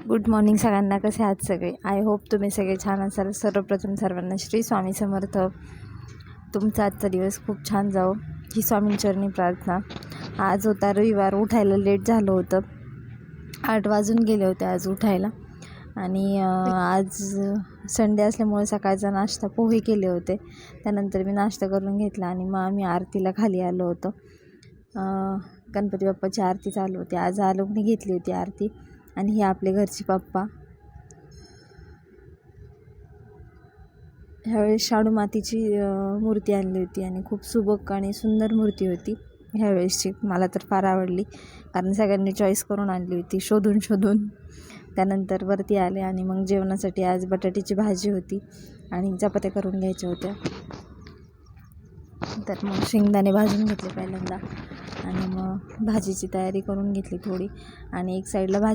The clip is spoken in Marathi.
गुड मॉर्निंग सगळ्यांना. कसे आहात सगळे? आय होप तुम्ही सगळे छान असाल. सर्वप्रथम सर्वांना श्री स्वामी समर्थ. तुमचा आजचा दिवस खूप छान जाओ ही स्वामींचरणी प्रार्थना. आज होता रविवार, उठायला लेट झालं होतं. 8 वाजून गेले होते आज उठायला. आणि आज संडे असल्यामुळे सकाळचा नाश्ता पोहे केले होते. त्यानंतर मी नाश्ता करून घेतला आणि मग आम्ही आरतीला खाली आलो होतो. गणपती बाप्पाची आरती चालू होती. आज आलोकने घेतली होती आरती. आणि हे आपले घरचे पप्पा. ह्यावेळेस शाडू मातीची मूर्ती आणली होती आणि खूप सुबक आणि सुंदर मूर्ती होती ह्यावेळेसची. मला तर फार आवडली, कारण सगळ्यांनी चॉईस करून आणली होती शोधून. त्यानंतर वरती आले आणि मग जेवणासाठी आज बटाट्याची भाजी होती आणि चपात्या करून घ्यायच्या होत्या. तर मग शेंगदाणे भाजून घेतले पहिल्यांदा आणि मग भाजीची तयारी करून घेतली थोडी. आणि एक साईडला